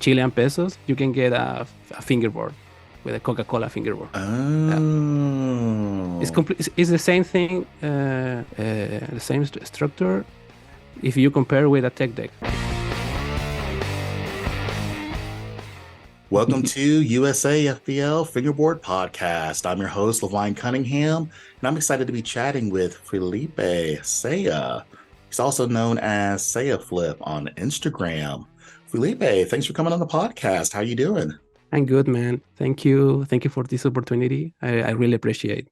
Chilean pesos, you can get a fingerboard with a Coca-Cola fingerboard. Oh. It's the same thing, the same structure if you compare with a tech deck. Welcome to USAFBL Fingerboard Podcast. I'm your host, Levine Cunningham, and I'm excited to be chatting with Felipe Cea. He's also known as Ceaflip on Instagram. Felipe, thanks for coming on the podcast. How you doing? I'm good, man. Thank you. Thank you for this opportunity. I really appreciate it.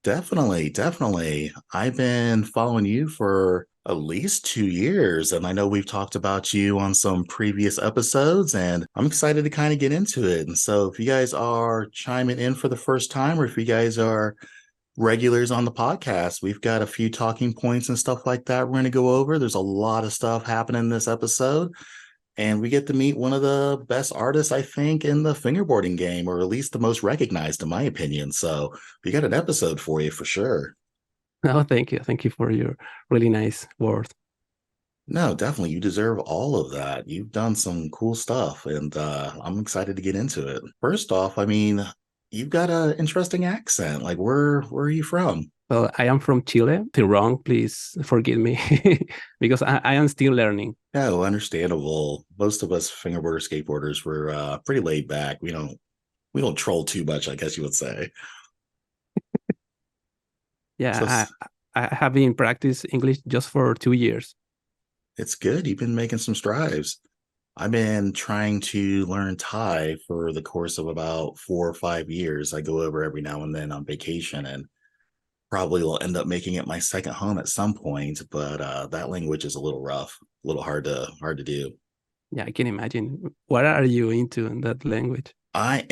Definitely. I've been following you for at least 2 years, and I know we've talked about you on some previous episodes, and I'm excited to kind of get into it. And so if you guys are chiming in for the first time, or if you guys are regulars on the podcast, we've got a few talking points and stuff like that we're going to go over. There's a lot of stuff happening in this episode. And we get to meet one of the best artists, I think, in the fingerboarding game, or at least the most recognized, in my opinion. So we got an episode for you for sure. Oh, thank you. Thank you for your really nice words. No, definitely. You deserve all of that. You've done some cool stuff, and I'm excited to get into it. First off, I mean, you've got an interesting accent. Like, where are you from? Well, I am from Chile. If I'm wrong, please forgive me because I am still learning. No, understandable. Most of us fingerboarders, skateboarders, we're pretty laid back. We don't troll too much, I guess you would say. So Yeah, I have been practice English just for 2 years. it's good. You've been making some strides. I've been trying to learn Thai for the course of about 4 or 5 years. I go over every now and then on vacation and probably will end up making it my second home at some point. But that language is a little rough, a little hard to do. Yeah, I can imagine. What are you into in that language? I'm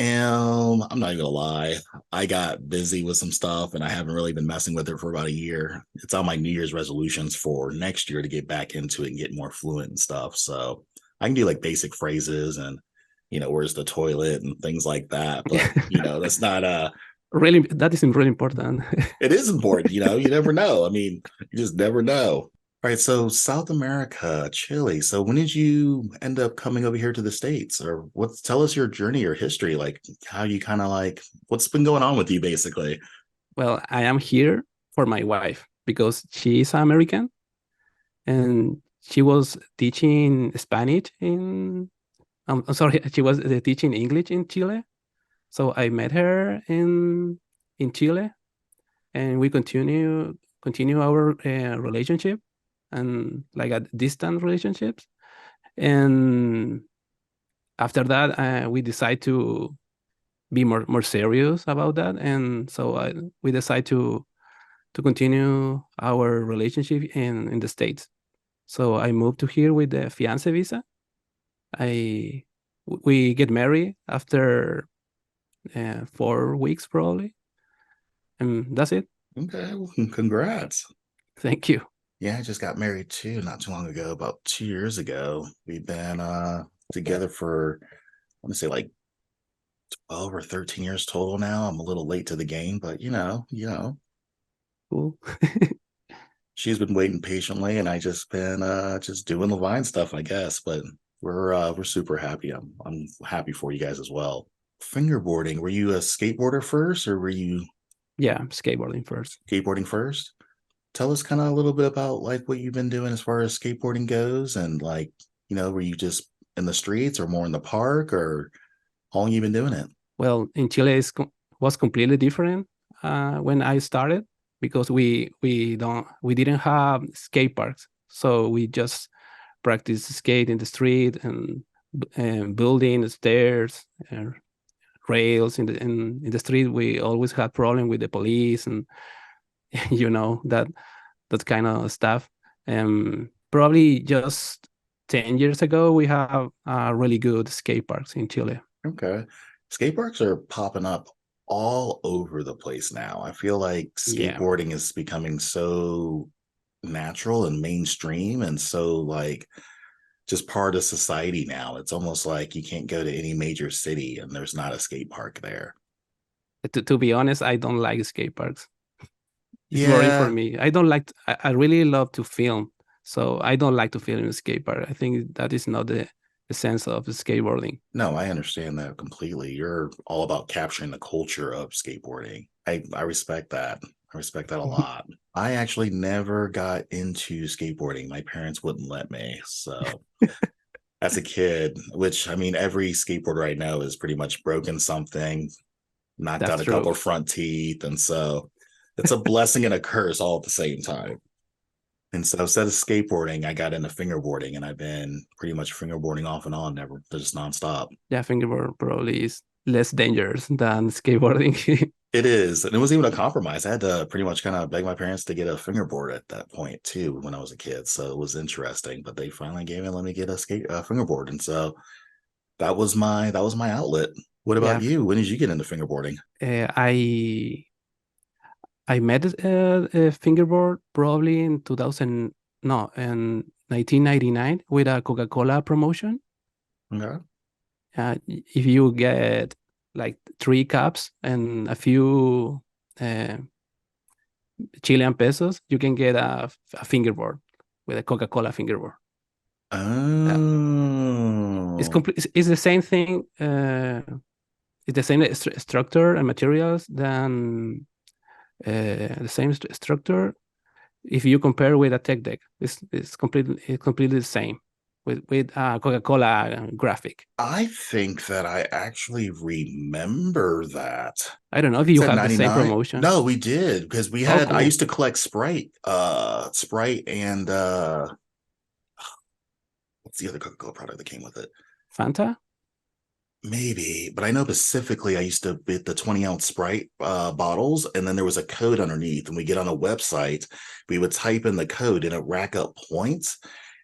not even gonna lie. I got busy with some stuff and I haven't really been messing with it for about a year. It's on my New Year's resolutions for next year to get back into it and get more fluent and stuff. So I can do like basic phrases and, where's the toilet and things like that. But, that's not, Really, that is really important. it is important, you never know. I mean, you just never know. All right, so South America, Chile. So when did you end up coming over here to the States? Or tell us your journey or history, like how you kind of like what's been going on with you basically. Well, I am here for my wife because she is American and she was teaching Spanish in, I'm sorry, she was teaching English in Chile. So I met her in Chile and we continue our relationship and like a distant relationships. And after that, we decide to be more serious about that, and so we decide to continue our relationship in the States. So I moved to here with the fiance visa. I we get married after 4 weeks probably, and that's it. Okay, well, congrats. Thank you. Yeah, I just got married too, not too long ago, about 2 years ago. We've been together for I want to say like 12 or 13 years total now. I'm a little late to the game, but Cool. she's been waiting patiently and I just been just doing the Vine stuff, I guess. But we're super happy. I'm happy for you guys as well. Fingerboarding, were you a skateboarder first or were you Yeah, skateboarding first. skateboarding first? Tell us kind of a little bit about like what you've been doing as far as skateboarding goes, and like, were you just in the streets or more in the park, or how long you been doing it? Well, in Chile was completely different when I started because we didn't have skate parks, so we just practice skate in the street and building stairs and rails in the street. We always had problem with the police and that kind of stuff. Probably just 10 years ago, we have really good skate parks in Chile. Okay. Skate parks are popping up all over the place now. I feel like Yeah. skateboarding is becoming so natural and mainstream and so like just part of society now. It's almost like you can't go to any major city and there's not a skate park there. To be honest, I don't like skate parks. It's boring for Yeah. me. I don't like. I really love to film, so I don't like to film in skate park. I think that is not sense of skateboarding. No, I understand that completely. You're all about capturing the culture of skateboarding. I respect that. I respect that a lot. I actually never got into skateboarding. My parents wouldn't let me. So as a kid, which I mean, every skateboarder I know has pretty much broken something, knocked That's out a couple true. of front teeth. And so it's a blessing and a curse all at the same time. And so instead of skateboarding, I got into fingerboarding, and I've been pretty much fingerboarding off and on, never just nonstop. Yeah, fingerboard probably is less dangerous than skateboarding. It is. And it was even a compromise. I had to pretty much kind of beg my parents to get a fingerboard at that point too when I was a kid. So it was interesting. But they finally gave me let me get a fingerboard. And so that was my outlet. What about Yeah, you? When did you get into fingerboarding? I met a fingerboard probably in 2000, no, in 1999 with a Coca-Cola promotion. Okay. If you get like 3 cups and a few uh, Chilean pesos, you can get a fingerboard with a Coca-Cola fingerboard. Uh, it's Oh, complete. It's the same thing. It's the same structure and materials than the same structure. If you compare with a tech deck, it's completely the same with Coca-Cola graphic. I think that I actually remember that. I don't know if Is you that have the same 99? promotion. No, we did because Oh, I cool. used to collect Sprite and what's the other Coca-Cola product that came with it? Fanta? Maybe, but I know specifically I used to bid the 20-ounce Sprite bottles, and then there was a code underneath. And we get on a website, we would type in the code and it rack up points.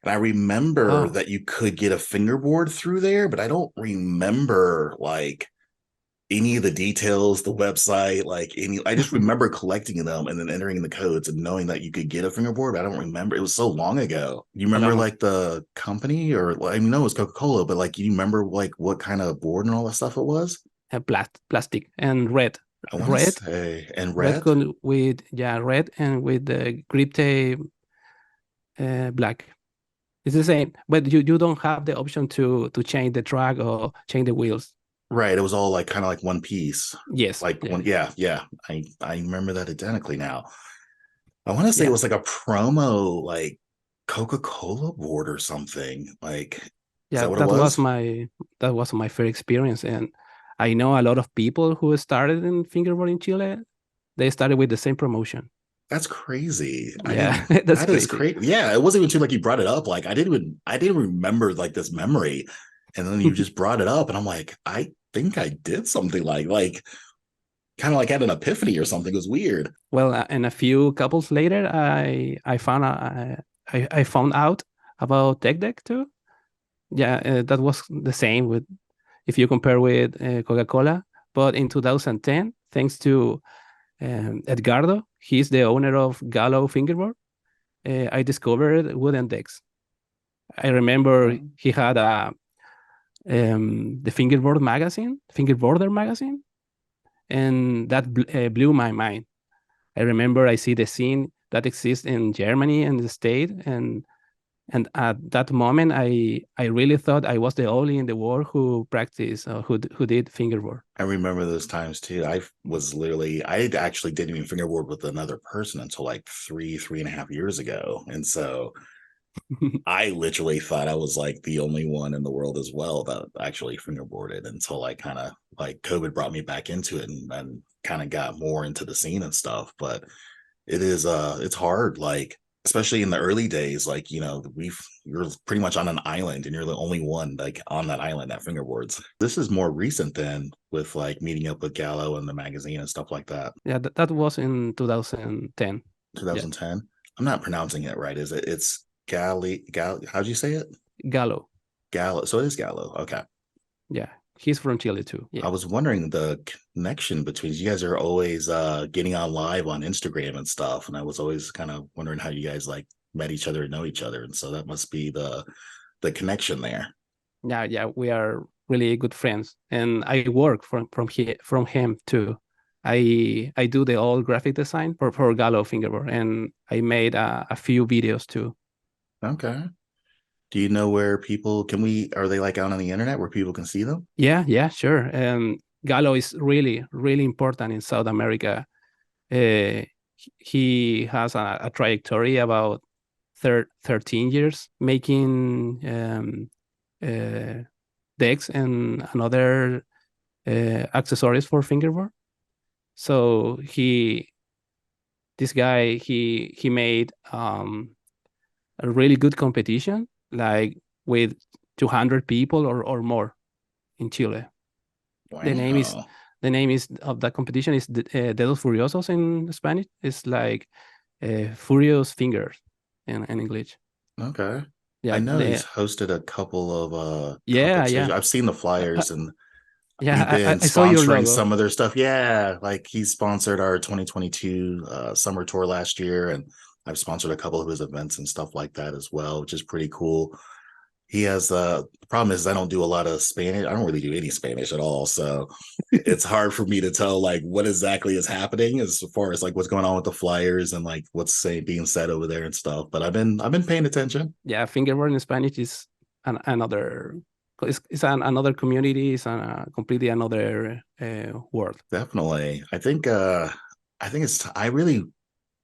And I remember Oh, that you could get a fingerboard through there, but I don't remember like any of the details, the website, like any. I just remember collecting them and then entering the codes and knowing that you could get a fingerboard, but I don't remember. It was so long ago. You a remember long like the company, or I mean, no, it was Coca-Cola, but like you remember like what kind of board and all that stuff it was? plastic and red, I want to red, say, and red red. with yeah red and with the grip tape black. It's the same, but you don't have the option to change the track or change the wheels. Right. It was all like kind of like one piece. Yes, Like yeah, one, yeah, yeah. I remember that identically now. I want to say it yeah, was like a promo like Coca-Cola board or something. Like, is yeah. that what it was? That was my first experience, and I know a lot of people who started in fingerboard in Chile. They started with the same promotion. That's crazy. I Yeah, didn't. that's That is crazy. crazy. Yeah, it wasn't even too like you brought it up. Like I didn't remember like this memory, and then you just brought it up, and I'm like, I think I did something like kind of like had an epiphany or something. It was weird. Well, and a few couples later, I found out about Tech Deck too. Yeah, that was the same with if you compare with Coca-Cola. But in 2010, thanks to Edgardo, he's the owner of Gallo Fingerboard. I discovered wooden decks. I remember Okay. he had the Fingerboarder magazine, and that blew my mind. I remember I see the scene that exists in Germany and the state, and at that moment, I really thought I was the only in the world who practiced who did fingerboard. I remember those times too. I actually didn't even fingerboard with another person until like three and a half years ago. And so I literally thought I was like the only one in the world as well that actually fingerboarded until I kind of like COVID brought me back into it and kind of got more into the scene and stuff. But it's hard, like especially in the early days, like you're pretty much on an island and you're the only one like on that island that fingerboards. This is more recent than with like meeting up with Gallo and the magazine and stuff like that. Yeah, that was in 2010. Yeah, 2010. I'm not pronouncing it right, is it? It's Gal. How'd you say it? Gallo. Gallo. So it is Gallo. Okay. Yeah, he's from Chile too. I Yeah. was wondering the connection between you guys are always getting on live on Instagram and stuff, and I was always kind of wondering how you guys like met each other and know each other, and so that must be the connection there. Yeah, yeah, we are really good friends, and I work from him too. I do the all graphic design for Gallo Fingerboard, and I made a few videos too. Okay. Do you know where people are they like out on the internet where people can see them? Yeah, sure. Gallo is really, really important in South America. Uh, he has a trajectory about 13 years making decks and another accessories for fingerboard. So this guy, he made a really good competition, like with 200 people or more in Chile. The name is Wow. the name is of that competition is Dedos Furiosos in Spanish. It's like Furious Fingers in English. Okay. I Yeah, know he's hosted a couple of competitions. yeah. I've seen the Uh, uh, flyers and we've yeah, been I saw your sponsoring logo. some of their stuff. Yeah, like he sponsored our 2022 summer tour last year, and I've sponsored a couple of his events and stuff like that as well, which is pretty cool. He has the problem is I don't do a lot of Spanish. I don't really do any Spanish at all, so it's hard for me to tell like what exactly is happening as far as like what's going on with the flyers and like being said over there and stuff. But I've been paying attention. Yeah, fingerboard in Spanish is another. It's another community. It's completely another world. Definitely, I think I really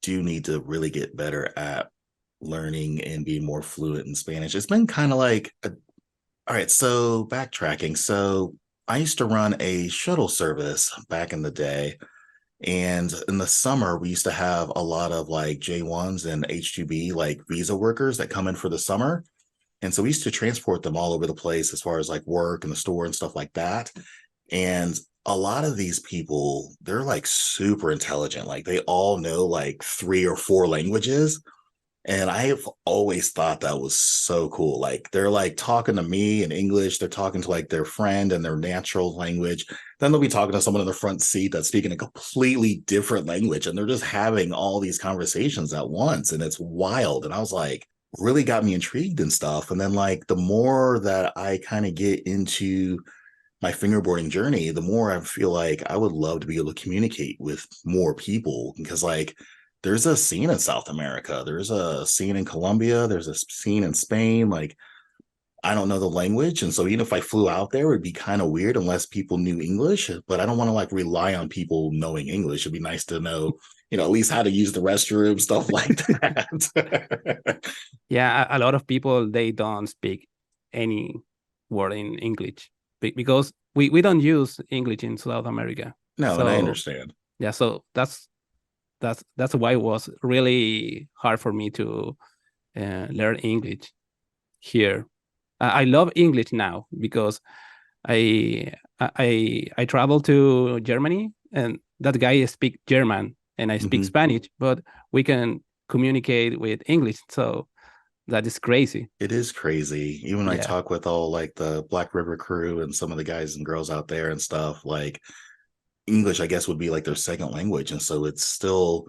do need to really get better at learning and be more fluent in Spanish. It's been kind of like all right, so backtracking. So I used to run a shuttle service back in the day. And in the summer, we used to have a lot of like J1s and H2B, like visa workers that come in for the summer. And so we used to transport them all over the place as far as like work and the store and stuff like that. And a lot of these people, they're like super intelligent. Like they all know like 3 or 4 languages. And I've always thought that was so cool. Like they're like talking to me in English, they're talking to like their friend in their natural language. Then they'll be talking to someone in the front seat that's speaking a completely different language. And they're just having all these conversations at once. And it's wild. And I was like, really got me intrigued and stuff. And then like the more that I kind of get into my fingerboarding journey, the more I feel like I would love to be able to communicate with more people because like there's a scene in South America, there's a scene in Colombia, there's a scene in Spain. Like I don't know the language, and so even if I flew out there, it'd be kind of weird unless people knew English. But I don't want to like rely on people knowing English. It'd be nice to know, at least how to use the restroom, stuff like that. Yeah, a lot of people they don't speak any word in English because we don't use English in South America. No, and I So understand. yeah, so that's why it was really hard for me to learn English here. I love English now because I travel to Germany and that guy speak German and I speak Mm-hmm. Spanish, but we can communicate with English. So that is crazy. It is crazy. Even when I Yeah. talk with all like the Blackriver crew and some of the guys and girls out there and stuff, like English, I guess, would be like their second language. And so it's still,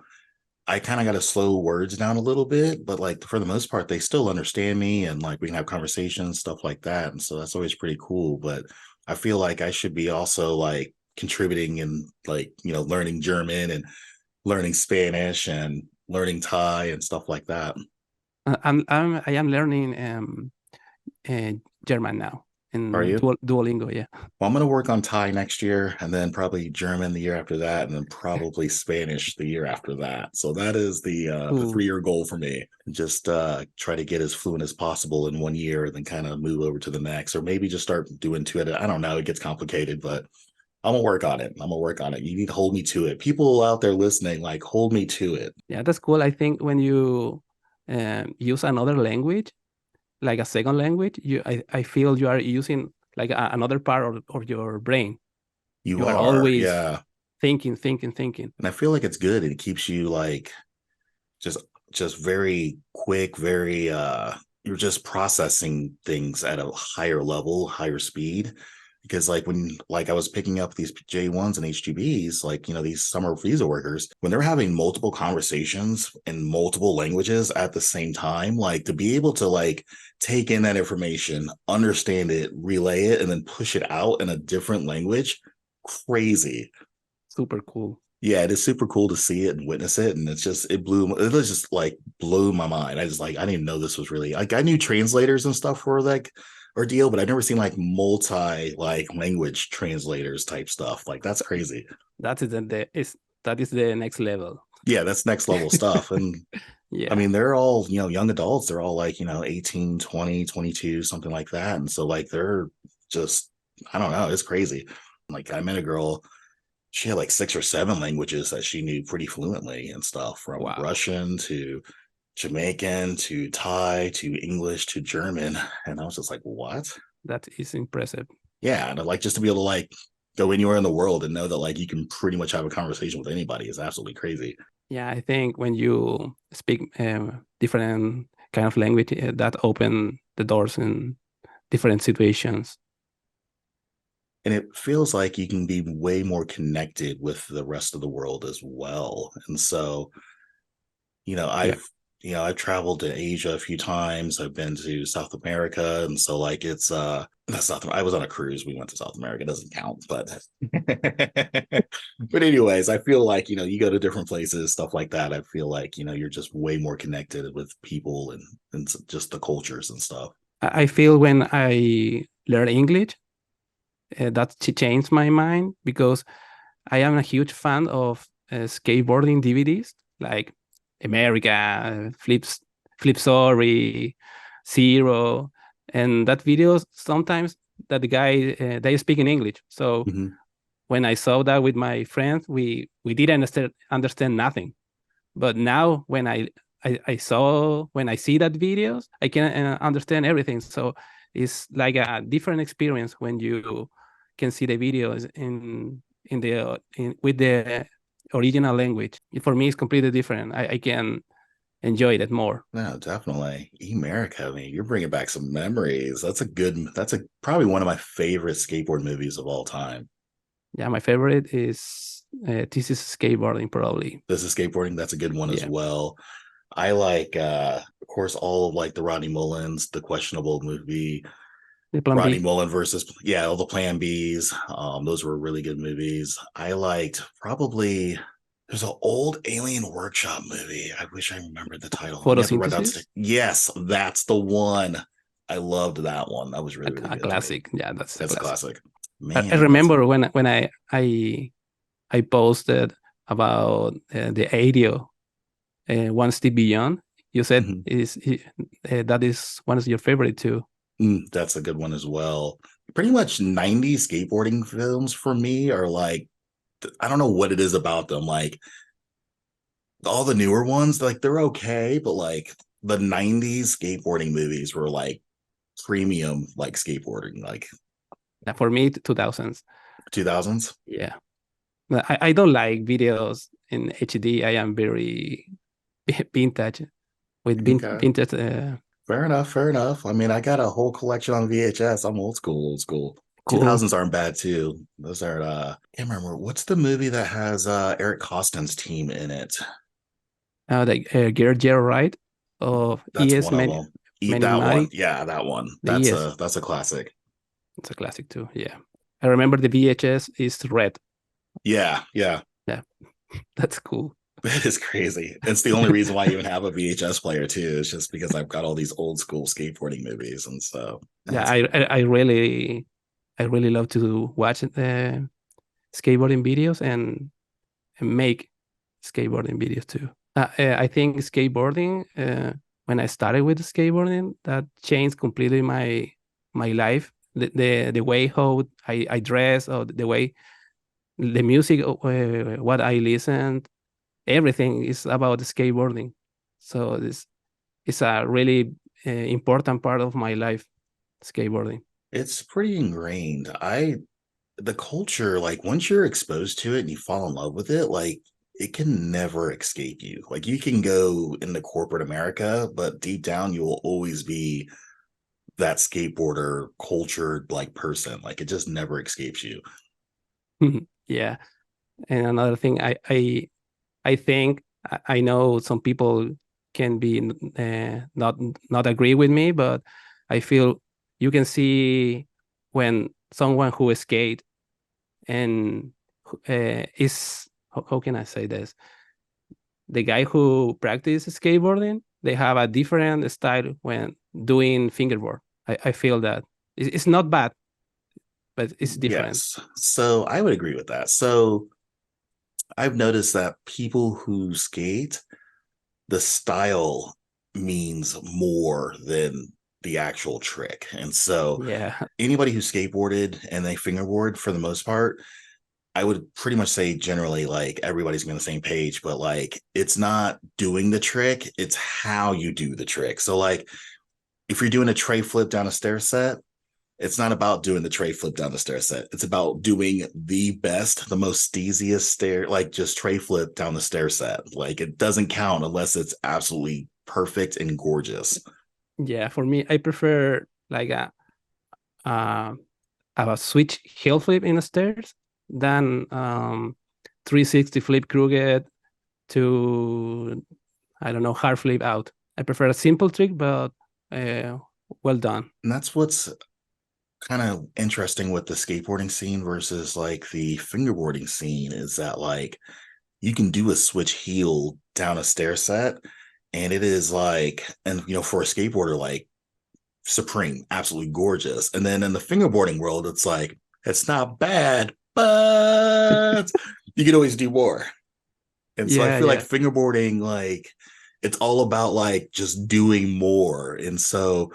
I kind of got to slow words down a little bit, but like for the most part, they still understand me and like we can have conversations, stuff like that. And so that's always pretty cool. But I feel like I should be also like contributing and like, learning German and learning Spanish and learning Thai and stuff like that. I am learning uh, German now Are in you? Duolingo. Yeah. Well, I'm going to work on Thai next year and then probably German the year after that, and then probably Spanish the year after that. So that is the Ooh. 3 year goal for me. Just try to get as fluent as possible in 1 year, then kind of move over to the next, or maybe just start doing 2 at it. I don't know. It gets complicated, but I'm gonna work on it. I'm gonna work on it. You need to hold me to it. People out there listening, like hold me to it. Yeah, that's cool. I think when you use another language, like a second language, I feel you are using like another part of your brain. You You are are, always yeah. thinking. And I feel like it's good. It keeps you like just just very quick, very you're just processing things at a higher level, higher speed. Because like when like I was picking up these J1s and H2Bs, like these summer visa workers, when they're having multiple conversations in multiple languages at the same time, like to be able to like take in that information, understand it, relay it, and then push it out in a different language, crazy. Super cool. Yeah, it is super cool to see it and witness it, and it was just like blew my mind. I didn't even know this was really like I knew translators and stuff were like ordeal, but I've never seen like multi like language translators type stuff. Like that's crazy. That is that is the next level. Yeah, that's next level stuff. And I Yeah, mean, they're all, young adults. They're all like, 18, 20, 22, something like that. And so like they're just, I don't know, it's crazy. Like I met a girl, she had like 6 or 7 languages that she knew pretty fluently and stuff, from wow, Russian to Jamaican to Thai to English to German. And I was just like, what? that is impressive. Yeah. And like just to be able to like go anywhere in the world and know that like you can pretty much have a conversation with anybody is absolutely crazy. Yeah, I think when you speak different kind of language, that open the doors in different situations. And it feels like you can be way more connected with the rest of the world as well. And so, you know, Yeah, I've I've traveled to Asia a few times. I've been to South America, and so like it's that's not I was on a cruise. We went to South America. It doesn't count, but but anyways, I feel like, you go to different places, stuff like that. I feel like, you're just way more connected with people and just the cultures and stuff. I feel when I learn English, that changed my mind because I am a huge fan of skateboarding DVDs like America, Flip Sorry, Zero, and that videos sometimes that the guy they speak in English. So Mhm. when I saw that with my friends, we didn't understand nothing. But now I saw when I see that videos, I can understand everything. So it's like a different experience when you can see the videos with the original language. For me, it's completely different. I can enjoy that more. No, definitely. America, I mean, you're bringing back some memories. That's a probably one of my favorite skateboard movies of all time. Yeah, my favorite is This is Skateboarding, probably. This is skateboarding. That's a good one as Yeah, well. I like, of course, all of like the Rodney Mullins, the questionable movie, the Plan Rodney B. Mullen versus, yeah, all the Plan Bs. Those were really good movies. I liked probably there's an old Alien Workshop movie. I wish I remembered the title. I'm gonna have to write that. Photosynthesis, Yes, that's the one. I loved that one. That was really, really a good to me. classic. Yeah, that's a That's a classic. classic. I Man, that's remember when I posted about the audio One Step Beyond. You said mhm. that is one of your favorite too. That's a good one as well. Pretty much 90s skateboarding films for me are like, I don't know what it is about them. Like all the newer ones, like they're okay, but like the 90s skateboarding movies were like premium, like skateboarding, like Yeah, for me, 2000s. 2000s. Yeah, I don't like videos in HD. I am very vintage with Okay. vintage. Fair enough. Fair enough. I mean, I got a whole collection on VHS. I'm old school, old school. Cool. 2000s aren't bad too. Those are, can't remember. What's the movie that has Eric Costin's team in it? The Gear Gel Ride of That's ES one of them. Eat Many that one. Mari. Yeah, that one. The ES. That's a classic. It's a classic too. Yeah, I remember the VHS is red. Yeah, yeah. Yeah, that's cool. That is crazy. It's the only reason why I even have a VHS player too. Is just because I've got all these old school skateboarding movies, and so Yeah, that's I really love to watch skateboarding videos and make skateboarding videos too. I think skateboarding when I started with skateboarding that changed completely my life. The way how I dress or the way the music what I listened, everything is about skateboarding. So this is a really important part of my life, skateboarding. it's pretty ingrained. The culture, like once you're exposed to it and you fall in love with it, like it can never escape you. Like you can go into corporate America, but deep down you will always be that skateboarder cultured like person. Like it just never escapes you. Yeah, and another thing, I think I know some people can be not agree with me, but I feel you can see when someone who skate and is how can I say this? The guy who practices skateboarding, they have a different style when doing fingerboard. I feel that it's not bad, but it's different. Yes. So I would agree with that. So I've noticed that people who skate, the style means more than the actual trick. And so Yeah, anybody who skateboarded and they fingerboard for the most part, I would pretty much say generally like everybody's on the same page, but like it's not doing the trick, it's how you do the trick. So like if you're doing a tray flip down a stair set, it's not about doing the tray flip down the stair set. It's about doing the best, the most steeziest stair, like just tray flip down the stair set. Like it doesn't count unless it's absolutely perfect and gorgeous. yeah. For me, I prefer like uh, a switch heel flip in the stairs than 360 flip crooked to, I don't know, hard flip out. I prefer a simple trick, but uh, well done. And that's what's kind of interesting with the skateboarding scene versus like the fingerboarding scene is that like you can do a switch heel down a stair set and it is like, and you know, for a skateboarder, like supreme, absolutely gorgeous. And then in the fingerboarding world, it's like, it's not bad, but you can always do more. And so I Yeah, feel like yeah, fingerboarding, like, it's all about like just doing more. And so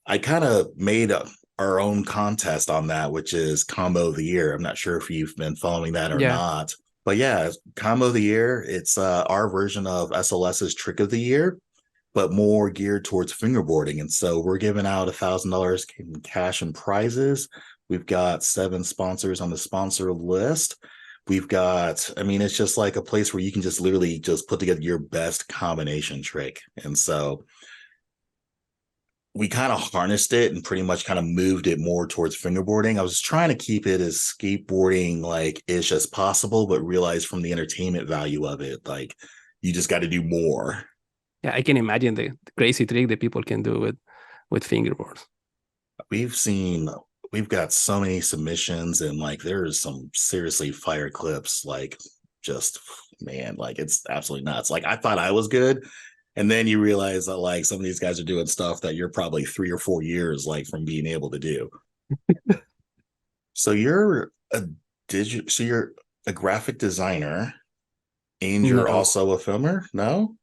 I kind of made our own contest on that, which is combo of the year. I'm not sure if you've been following that or yeah. not, but yeah, combo of the year. It's our version of SLS's trick of the year, but more geared towards fingerboarding. And so we're giving out $1,000 in cash and prizes. We've got 7 sponsors on the sponsor list. We've got, I mean, it's just like a place where you can just literally just put together your best combination trick. And so we kind of harnessed it and pretty much kind of moved it more towards fingerboarding. I was trying to keep it as skateboarding like ish as possible, but realized from the entertainment value of it, like you just got to do more. Yeah, I can imagine the crazy trick that people can do with fingerboards. We've seen, we've got so many submissions and like there's some seriously fire clips, like just man, like it's absolutely nuts. Like I thought I was good. And then you realize that like some of these guys are doing stuff that you're probably 3 or 4 years like from being able to do. So you're a so you're a graphic designer and you're No, also a filmer? No?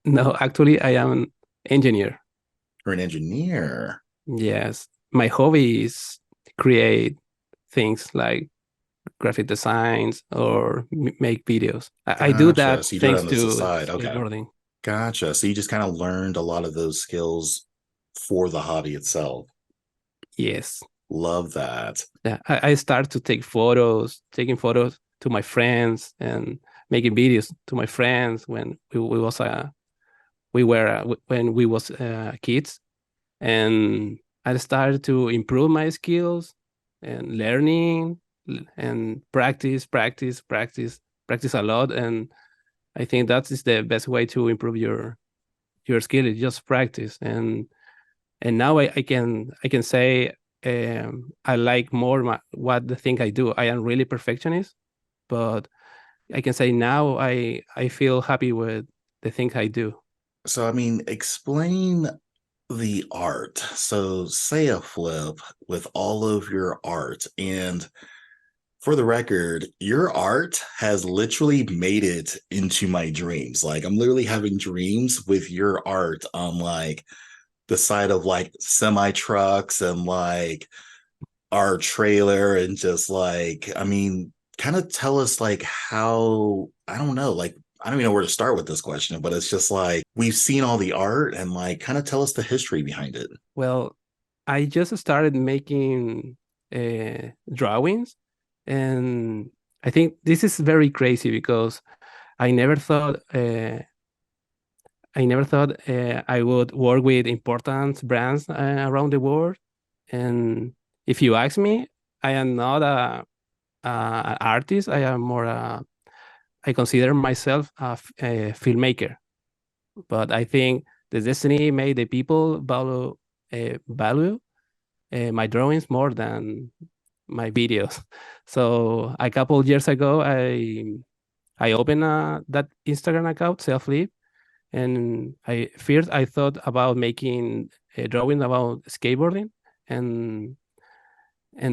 no, actually, I am an engineer. Or an engineer? Yes, my hobby is create things like graphic designs or make videos. I do Gotcha. that So you do it thanks on the to side. Okay. skateboarding. Gotcha. So you just kind of learned a lot of those skills for the hobby itself. Yes. Love that. Yeah, I start to take photos, taking photos to my friends and making videos to my friends when we were when we was kids, and I started to improve my skills and learning and practice a lot. And I think that is the best way to improve your skill is just practice. And now I can say I like more what the thing I do. I am really perfectionist, but I can say now I feel happy with the thing I do. So, I mean, explain the art. So, say a flip with all of your art. And for the record, your art has literally made it into my dreams. Like, I'm literally having dreams with your art on like the side of like semi trucks and like our trailer and just like, I mean, kind of tell us like how, I don't know, like, I don't even know where to start with this question, but it's just like we've seen all the art and like kind of tell us the history behind it. Well, I just started making drawings, and I think this is very crazy because I never thought uh, I would work with important brands around the world. And if you ask me, I am not an artist. I am more I consider myself a filmmaker. But I think the destiny made the people value my drawings more than my videos. So a couple years ago, I opened that Instagram account, Ceaflip, and I thought about making a drawing about skateboarding, and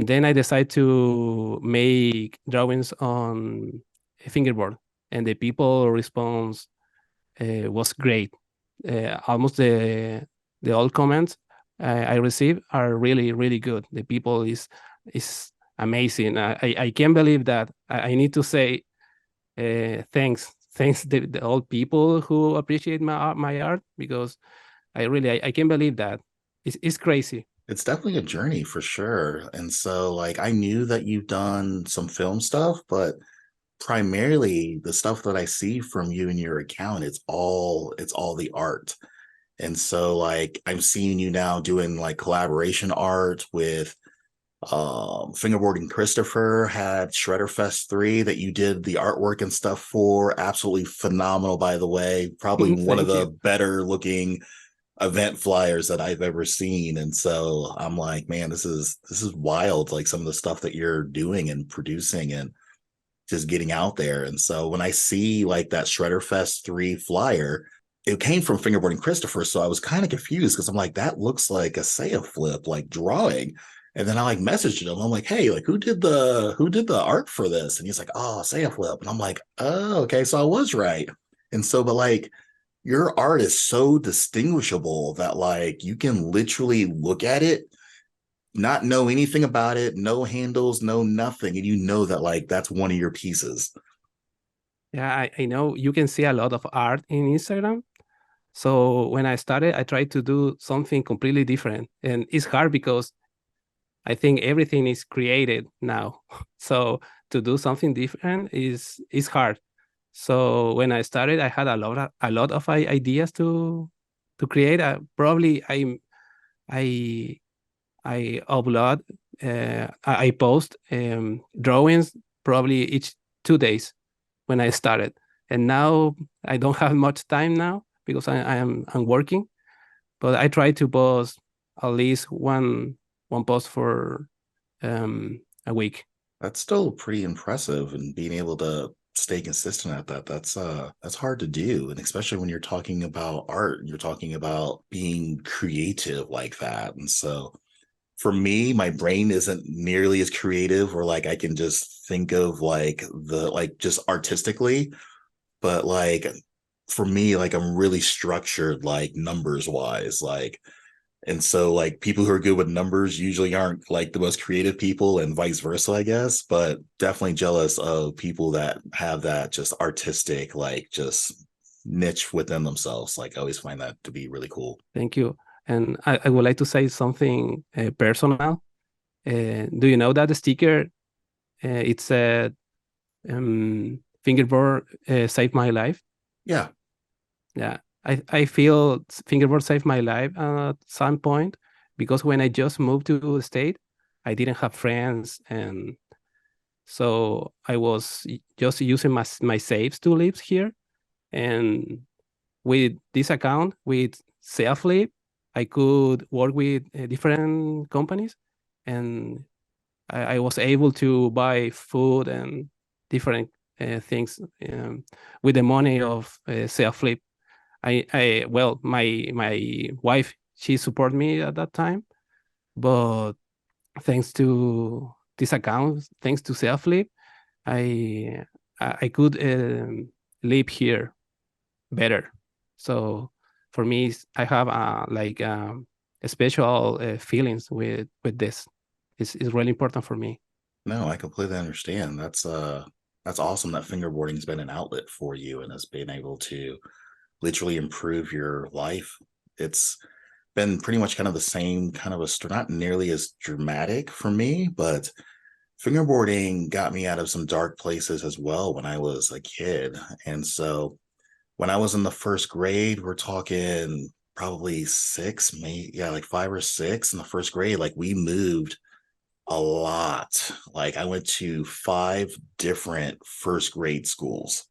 then I decided to make drawings on a fingerboard, and the people response was great. Almost the all comments I received are really really good. The people is amazing. I can't believe that. I need to say thanks the all people who appreciate my art, because I can't believe that. It's crazy. It's definitely a journey for sure. And so, like, I knew that you've done some film stuff, but primarily the stuff that I see from you in your account, it's all the art. And so, like, I'm seeing you now doing like collaboration art with Fingerboarding Christopher had Shredderfest 3 that you did the artwork and stuff for. Absolutely phenomenal, by the way. Probably one of Thank the you. better looking event flyers that I've ever seen. And so I'm like, man, this is wild, like some of the stuff that you're doing and producing and just getting out there. And so when I see like that Shredderfest 3 flyer, it came from Fingerboarding Christopher. So I was kind of confused because I'm like, that looks like a Ceaflip like drawing. And then I like messaged him. I'm like, hey, like who did the art for this? And he's like, oh, Ceaflip. And I'm like, oh, okay. So I was right. And so, but like your art is so distinguishable that like you can literally look at it, not know anything about it, no handles, no nothing, and you know that like that's one of your pieces. Yeah, I know you can see a lot of art in Instagram. So when I started, I tried to do something completely different, and it's hard because I think everything is created now. So to do something different is hard. So when I started, I had a lot of ideas to create. Probably I I upload I post drawings probably each 2 days when I started, and now I don't have much time now because I'm working. But I try to post at least one post for a week. That's still pretty impressive, and being able to stay consistent at that, that's hard to do. And especially when you're talking about art, you're talking about being creative like that. And so for me, my brain isn't nearly as creative, or like I can just think of like the like just artistically, but like for me, like I'm really structured like numbers wise, like. And so like people who are good with numbers usually aren't like the most creative people, and vice versa, I guess, but definitely jealous of people that have that just artistic like just niche within themselves. Like I always find that to be really cool. Thank you. And I would like to say something personal. Do you know that the sticker? It's a fingerboard saved my life. Yeah. Yeah, I feel fingerboard saved my life at some point, because when I just moved to the state, I didn't have friends, and so I was just using my saves to live here. And with this account, with Ceaflip, I could work with different companies, and I was able to buy food and different things with the money of Ceaflip. Well, my wife, she supported me at that time, but thanks to this account, thanks to Ceaflip, I could live here better. So for me, I have like special feelings with this. It's really important for me. No, I completely understand. That's awesome that fingerboarding's been an outlet for you and has been able to literally improve your life. It's been pretty much kind of the same kind of a story, not nearly as dramatic for me, but fingerboarding got me out of some dark places as well when I was a kid. And so when I was in the first grade, we're talking probably six, maybe, yeah, like 5 or 6 in the first grade, like we moved a lot. Like I went to 5 different first grade schools,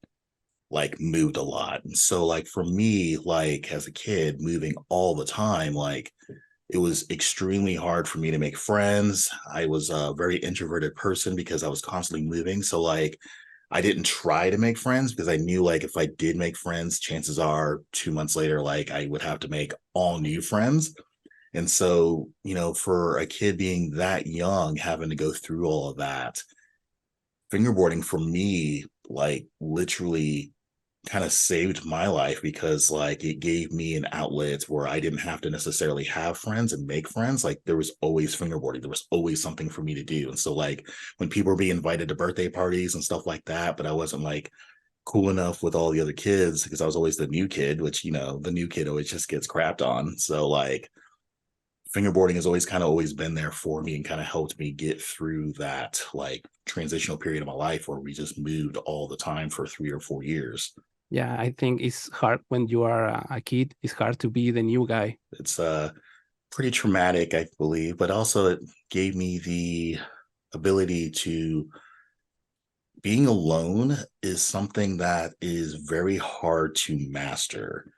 like moved a lot. And so like for me, like as a kid moving all the time, like it was extremely hard for me to make friends. I was a very introverted person because I was constantly moving. So like I didn't try to make friends because I knew like if I did make friends, chances are 2 months later, like I would have to make all new friends. And so, for a kid being that young, having to go through all of that, fingerboarding for me, like literally kind of saved my life because like it gave me an outlet where I didn't have to necessarily have friends and make friends. Like there was always fingerboarding. There was always something for me to do. And so like when people were being invited to birthday parties and stuff like that, but I wasn't like cool enough with all the other kids because I was always the new kid, which the new kid always just gets crapped on. So like fingerboarding has always kind of always been there for me and kind of helped me get through that like transitional period of my life where we just moved all the time for 3 or 4 years. Yeah, I think it's hard when you are a kid. It's hard to be the new guy. It's pretty traumatic, I believe, but also it gave me the ability to being alone is something that is very hard to master,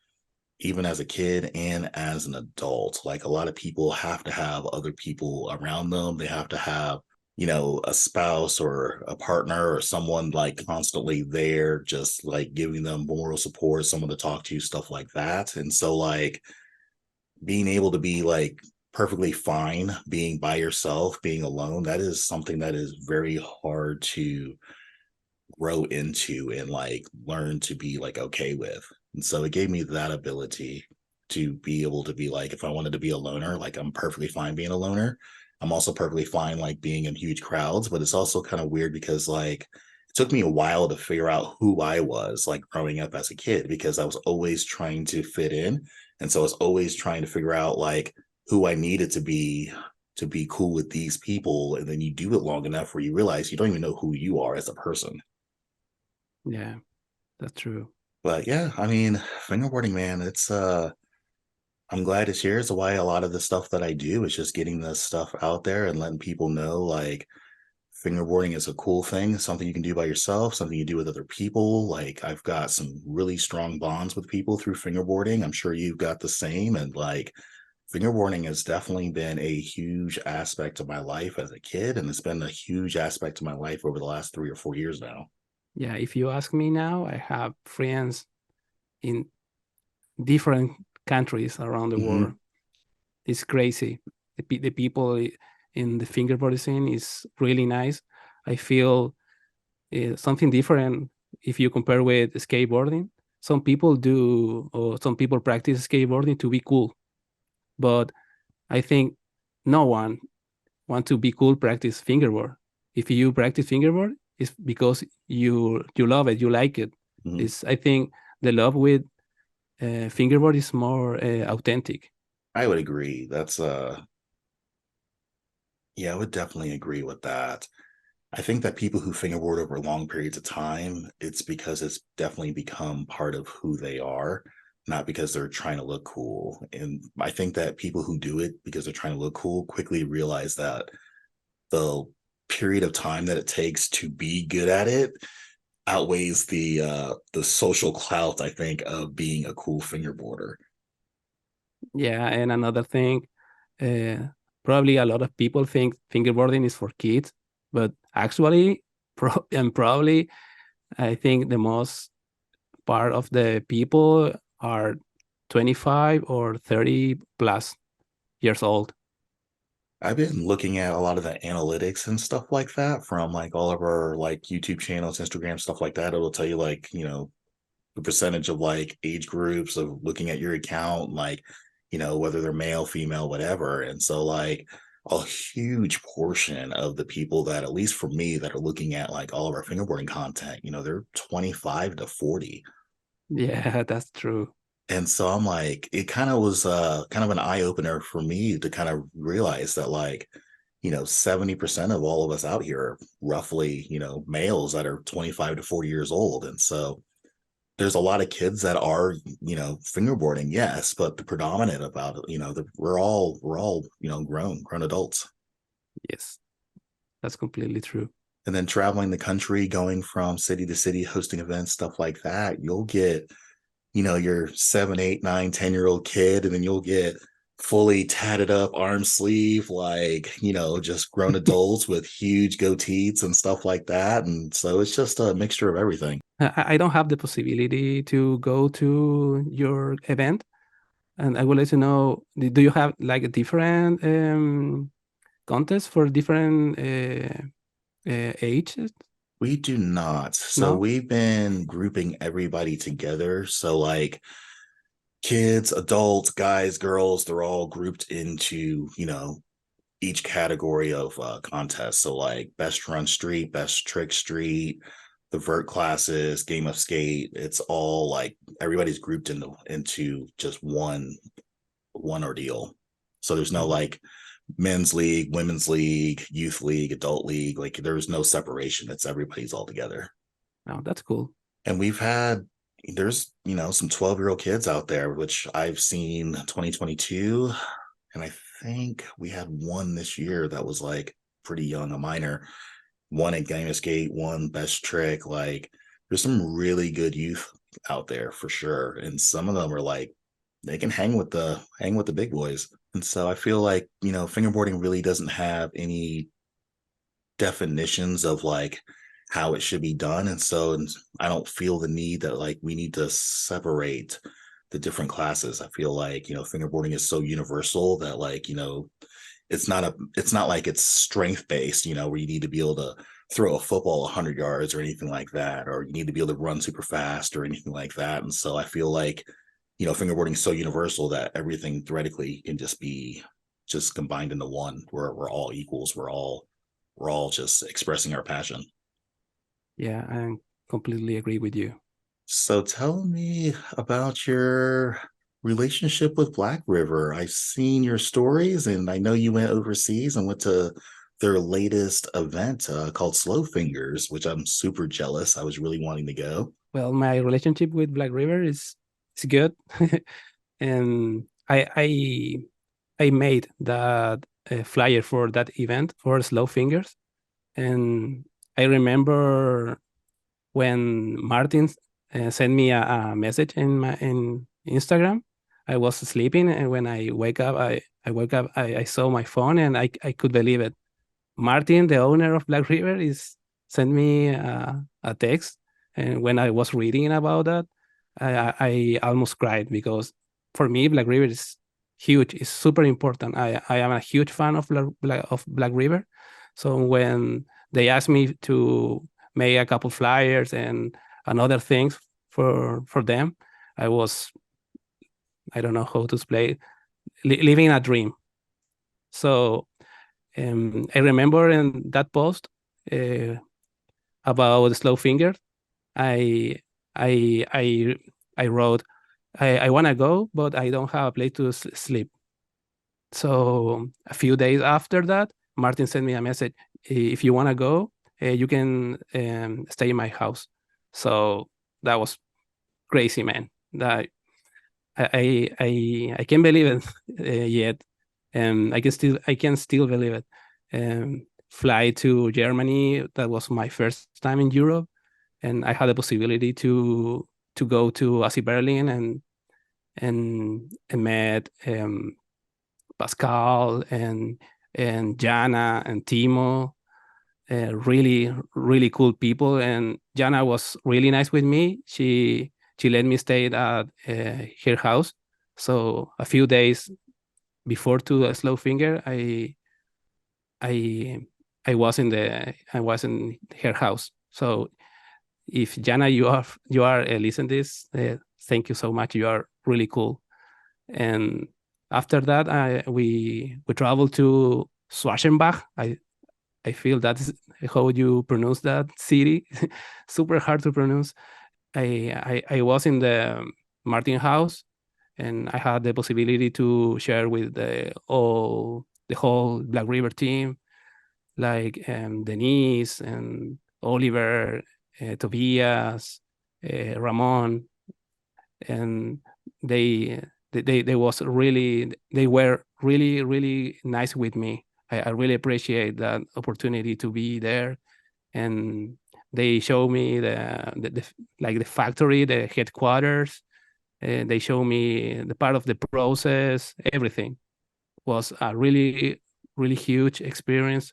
even as a kid and as an adult. Like a lot of people have to have other people around them. They have to have, a spouse or a partner or someone like constantly there, just like giving them moral support, someone to talk to, stuff like that. And so, like, being able to be like perfectly fine being by yourself, being alone, that is something that is very hard to grow into and like learn to be like okay with. And so it gave me that ability to be able to be like, if I wanted to be a loner, like I'm perfectly fine being a loner. I'm also perfectly fine like being in huge crowds, but it's also kind of weird because like it took me a while to figure out who I was like growing up as a kid because I was always trying to fit in. And so I was always trying to figure out like who I needed to be cool with these people. And then you do it long enough where you realize you don't even know who you are as a person. Yeah, that's true. But yeah, I mean, fingerboarding, man, it's I'm glad it's here. It's why a lot of the stuff that I do is just getting this stuff out there and letting people know like fingerboarding is a cool thing, something you can do by yourself, something you do with other people. Like I've got some really strong bonds with people through fingerboarding. I'm sure you've got the same. And like fingerboarding has definitely been a huge aspect of my life as a kid, and it's been a huge aspect of my life over the last 3 or 4 years now. Yeah, if you ask me now, I have friends in different countries around the world. Hmm. It's crazy. The people in the fingerboard scene is really nice. I feel something different if you compare with skateboarding. Some people do, or some people practice skateboarding to be cool, but I think no one want to be cool practice fingerboard. If you practice fingerboard, it's because you love it, you like it. Hmm. It's I think the love with fingerboard is more authentic. I would agree. That's yeah, I would definitely agree with that. I think that people who fingerboard over long periods of time, it's because it's definitely become part of who they are, not because they're trying to look cool. And I think that people who do it because they're trying to look cool quickly realize that the period of time that it takes to be good at it outweighs the social clout, I think, of being a cool fingerboarder. Yeah, and another thing, uh, probably a lot of people think fingerboarding is for kids, but actually, and probably, I think the most part of the people are 25 or 30 plus years old. I've been looking at a lot of the analytics and stuff like that from like all of our like YouTube channels, Instagram, stuff like that. It'll tell you like, the percentage of like age groups of looking at your account, like, whether they're male, female, whatever. And so like a huge portion of the people that, at least for me, that are looking at like all of our fingerboarding content, they're 25 to 40. Yeah, that's true. And so I'm like, it kind of was kind of an eye opener for me to kind of realize that like, 70% of all of us out here are roughly, males that are 25 to 40 years old. And so there's a lot of kids that are, fingerboarding, yes, but the predominant about it, we're all, grown adults. Yes, that's completely true. And then traveling the country, going from city to city, hosting events, stuff like that, you'll get, your 7, 8, 9, 10-year-old kid, and then you'll get fully tatted up arm sleeve, like, just grown adults with huge goatees and stuff like that. And so it's just a mixture of everything. I don't have the possibility to go to your event, and I would like to know, do you have like a different contests for different ages? We do not. So No? we've been grouping everybody together. So, like, kids, adults, guys, girls, they're all grouped into, each category of contests. So, like, best run street, best trick street, the vert classes, game of skate. It's all like everybody's grouped into just one ordeal. So there's no Oh, like men's league, women's league, youth league, adult league. Like, there's no separation. It's everybody's all together. oh, that's cool. And there's, some 12-year-old kids out there, which I've seen 2022. And I think we had one this year that was like pretty young, a minor, one at Game of Skate, one best trick. Like, there's some really good youth out there for sure. And some of them are like, they can hang with the big boys. And so I feel like, fingerboarding really doesn't have any definitions of like how it should be done. And so I don't feel the need that like we need to separate the different classes. I feel like, fingerboarding is so universal that like, it's not like it's strength based, where you need to be able to throw a football 100 yards or anything like that, or you need to be able to run super fast or anything like that. And so I feel like, fingerboarding is so universal that everything theoretically can just be just combined into one, where we're all equals. We're all just expressing our passion. Yeah, I completely agree with you. So tell me about your relationship with Blackriver. I've seen your stories, and I know you went overseas and went to their latest event called Slow Fingers, which I'm super jealous. I was really wanting to go. Well, my relationship with Blackriver is good, and I made that flyer for that event for Slow Fingers, and I remember when Martin sent me a message in Instagram. I was sleeping, and when I woke up, I saw my phone, and I could believe it. Martin, the owner of Black River, is sent me a text, and when I was reading about that, I almost cried because for me Black River is huge. It's super important. I am a huge fan of Black River, so when they asked me to make a couple flyers and other things for them, I was, I don't know how to explain, living a dream. So I remember in that post uh, about slow fingers, I I I I wrote, I want to go, but I don't have a place to sleep. So a few days after that, Martin sent me a message. If you want to go, you can stay in my house. So that was crazy, man. That I can't believe it yet. I can still believe it. Fly to Germany. That was my first time in Europe, and I had the possibility to go to ASI Berlin and met Pascal and Jana and Timo. Really really cool people, and Jana was really nice with me. She let me stay at her house. So a few days before to a slow finger, I I was in her house. So if Jana, you are listening this, thank you so much. You are really cool. And after that, we traveled to Schwarzenbach. I feel that's how you pronounce that city. Super hard to pronounce. I was in the Martin house, and I had the possibility to share with the whole Black River team, like Denise and Oliver, Tobias, Ramon, and they they were really really nice with me. I really appreciate that opportunity to be there, and they show me the like the factory, the headquarters. They show me the part of the process, everything. was a really huge experience.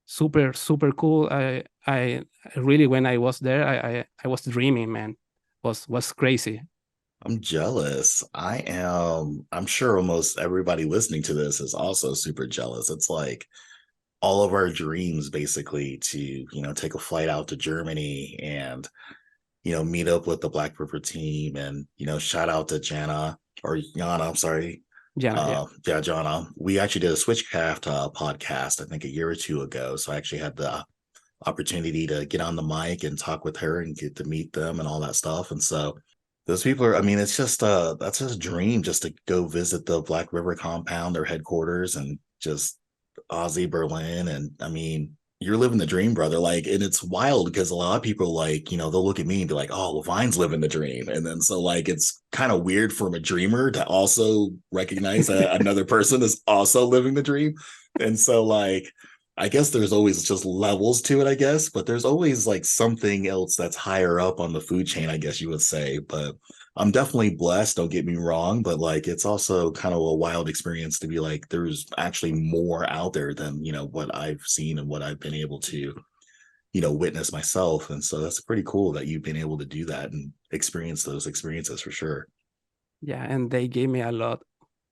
Super cool. I really, when I was there, I was dreaming, man. Was crazy. I'm jealous. I'm sure almost everybody listening to this is also super jealous. It's like all of our dreams basically to, take a flight out to Germany and, meet up with the Blackriver team and, shout out to Jana or Yana, I'm sorry. Yeah. Yeah, Jana. We actually did a Switchcraft podcast, I think a year or two ago. So I actually had the opportunity to get on the mic and talk with her and get to meet them and all that stuff. And so those people are, I mean, it's just that's just a dream just to go visit the Blackriver compound, their headquarters, and just Aussie Berlin. And I mean, you're living the dream, brother. Like, and it's wild because a lot of people, like, they'll look at me and be like, oh, well, Vine's living the dream. And then so like it's kind of weird from a dreamer to also recognize that another person is also living the dream. And so like I guess there's always just levels to it, I guess, but there's always like something else that's higher up on the food chain, I guess you would say. But I'm definitely blessed, don't get me wrong, but like it's also kind of a wild experience to be like there's actually more out there than, what I've seen and what I've been able to, witness myself. And so that's pretty cool that you've been able to do that and experience those experiences for sure. Yeah, and they gave me a lot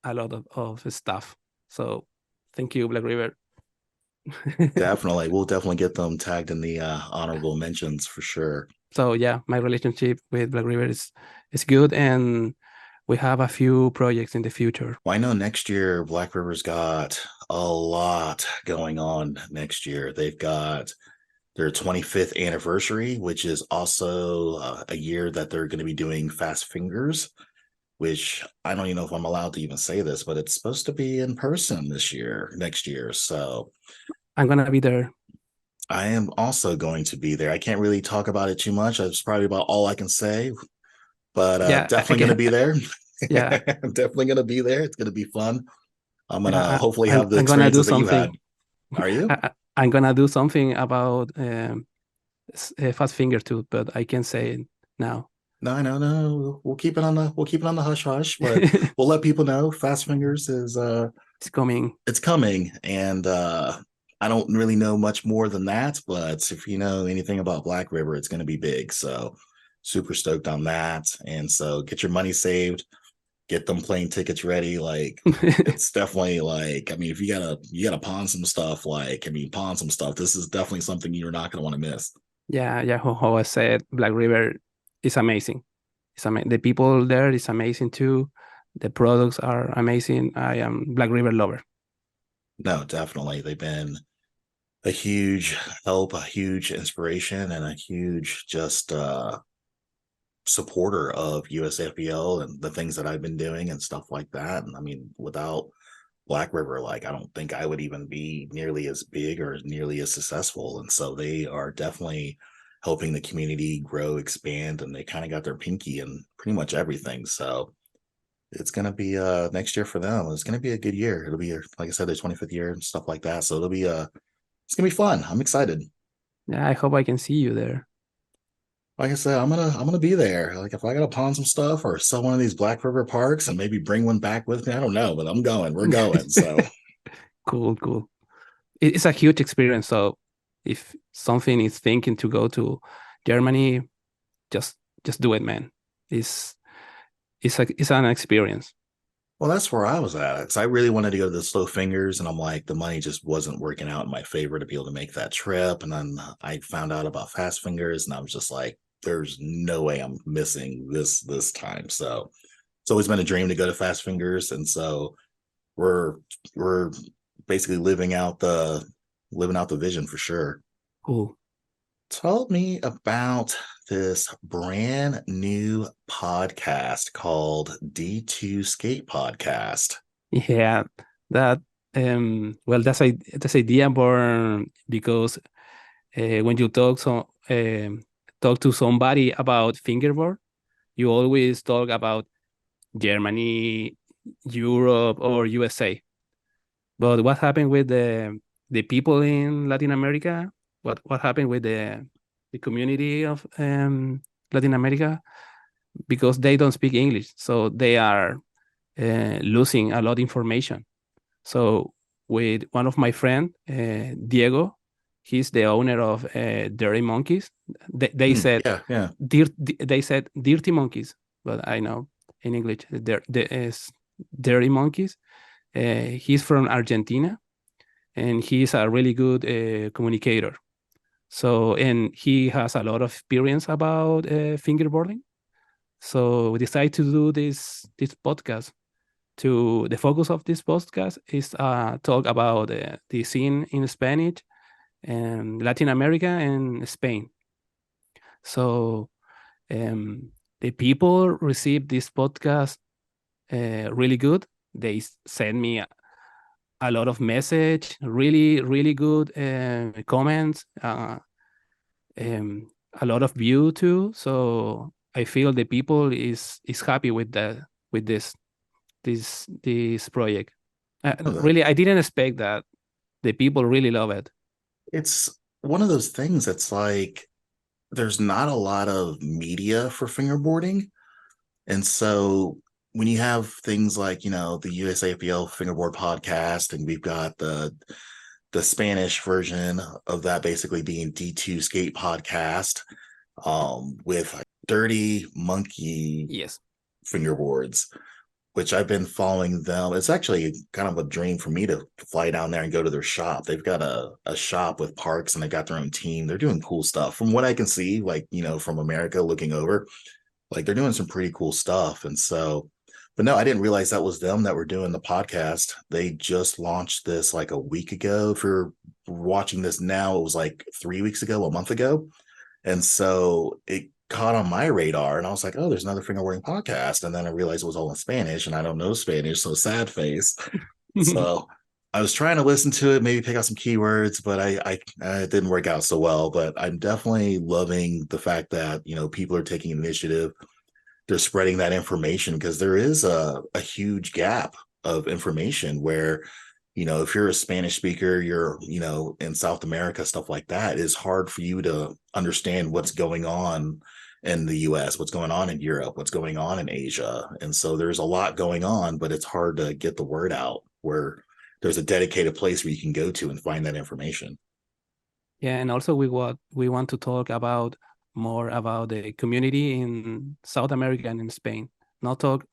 of stuff. So thank you, Blackriver. Definitely. We'll definitely get them tagged in the honorable mentions for sure. So yeah, my relationship with Blackriver is good, and we have a few projects in the future. Well, I know next year Blackriver's got a lot going on next year. They've got their 25th anniversary, which is also a year that they're going to be doing Fast Fingers, which I don't even know if I'm allowed to even say this, but it's supposed to be in person next year. So I'm gonna be there. I am also going to be there. I can't really talk about it too much. That's probably about all I can say, but Yeah, definitely going to be there. yeah, I'm definitely going to be there. It's going to be fun. I'm going to yeah. hopefully have the I'm gonna do experiences that you've had. something. Are you? I'm gonna do something about Fast Finger too, but I can't say it now. No, no, no. We'll keep it on the hush hush, but we'll let people know. Fast Fingers is It's coming. it's coming, and I don't really know much more than that. But if you know anything about Blackriver, it's going to be big. So super stoked on that. And so get your money saved, get them plane tickets ready. Like it's definitely like I mean, if you gotta pawn some stuff, like I mean, pawn some stuff. This is definitely something you're not going to want to miss. Yeah. How I said, Blackriver is amazing. The people there is amazing too. The products are amazing. I am Blackriver lover. No, definitely. They've been a huge help, a huge inspiration, and a huge just supporter of USAFBL and the things that I've been doing and stuff like that. And I mean, without Blackriver, like I don't think I would even be nearly as big or nearly as successful. And so they are definitely helping the community grow, expand, and they kind of got their pinky in pretty much everything. So it's gonna be next year for them. It's gonna be a good year. It'll be like I said, their 25th year and stuff like that. So it'll be it's gonna be fun. I'm excited. Yeah, I hope I can see you there. Like I said, I'm gonna be there. Like if I gotta pawn some stuff or sell one of these Blackriver parks and maybe bring one back with me, I don't know, but I'm going. We're going. So Cool. It's a huge experience. So if something is thinking to go to Germany, just do it, man. It's it's an experience. well, that's where I was at. Because I really wanted to go to the Slow Fingers, and I'm like, the money just wasn't working out in my favor to be able to make that trip. And then I found out about Fast Fingers, and I was just like, there's no way I'm missing this time. So it's always been a dream to go to Fast Fingers, and so we're we're basically living out the vision for sure. Cool. Tell me about this brand new podcast called D2 Skate Podcast. Yeah, that well, that's idea born because when you talk to somebody about fingerboard, you always talk about Germany, Europe, or USA. But what happened with the people in Latin America? What happened with the community of Latin America? Because they don't speak English, so they are losing a lot of information. So with one of my friend, Diego, he's the owner of Dirty Monkeys. They said Yeah, yeah. they said Dirty Monkeys, but I know in English is Dirty Monkeys. He's from Argentina, and he's a really good communicator. So, and he has a lot of experience about fingerboarding. So we decided to do this podcast. To the focus of this podcast is talk about the scene in Spanish and Latin America and Spain. So the people receive this podcast really good. They send me a lot of message, really really good comments, a lot of view too. So I feel the people is happy with the with this project. Oh, Really, I didn't expect that the people really love it. it's one of those things that's like there's not a lot of media for fingerboarding. And so when you have things like, the USAFBL fingerboard podcast, and we've got the Spanish version of that basically being D2 Skate Podcast, with Dirty Monkey Yes. fingerboards, which I've been following them. It's actually kind of a dream for me to fly down there and go to their shop. They've got a shop with parks, and they got their own team. They're doing cool stuff. From what I can see, like, from America looking over, like they're doing some pretty cool stuff. And so, but no, I didn't realize that was them that were doing the podcast. They just launched this like a week ago. If you're watching this now, it was like 3 weeks ago, a month ago. And so it caught on my radar, and I was like, oh, there's another fingerboarding podcast. And then I realized it was all in Spanish, and I don't know Spanish, so sad face. So I was trying to listen to it, maybe pick out some keywords, but I it didn't work out so well. But I'm definitely loving the fact that, people are taking initiative. They're spreading that information, because there is a huge gap of information where, if you're a Spanish speaker, you're, in South America, stuff like that, it's hard for you to understand what's going on in the US, what's going on in Europe, what's going on in Asia. And so there's a lot going on, but it's hard to get the word out where there's a dedicated place where you can go to and find that information. Yeah, and also we want to talk about more about the community in South America and in Spain. Not talk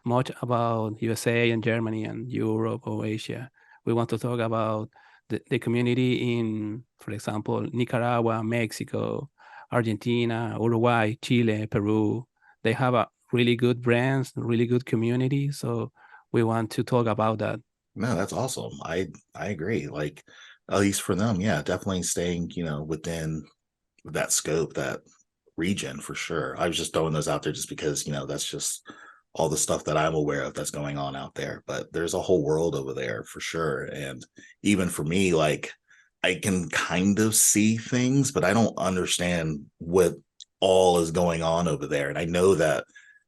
much about USA and Germany and Europe or Asia. We want to talk about the community in, for example, Nicaragua, Mexico, Argentina, Uruguay, Chile, Peru. They have a really good brands, really good community. So we want to talk about that. No, that's awesome. I agree. Like, at least for them, yeah, definitely staying, within that scope, that region, for sure. I was just throwing those out there just because, that's just all the stuff that I'm aware of that's going on out there. But there's a whole world over there for sure. And even for me, like, I can kind of see things, but I don't understand what all is going on over there. And I know that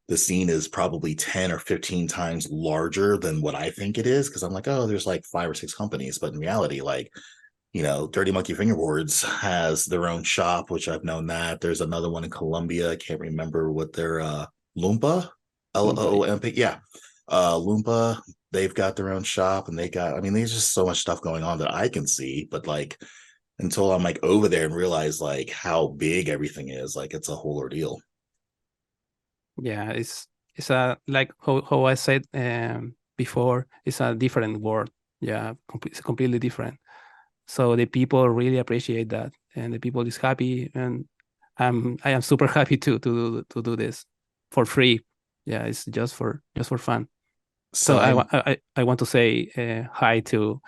the scene is probably 10 or 15 times larger than what I think it is, because I'm like, oh, there's like 5 or 6 companies. But in reality, like, Dirty Monkey Fingerboards has their own shop, which I've known that. There's another one in Colombia. I can't remember what their Loompa, Loomp. Yeah. Loompa, they've got their own shop, and I mean, there's just so much stuff going on that I can see, but like until I'm like over there and realize like how big everything is, like it's a whole ordeal. Yeah, it's a like how I said before, it's a different world. Yeah, it's completely different. So the people really appreciate that, and the people is happy, and I am super happy to do this for free. Yeah, it's just for fun. So So I I I want to say hi to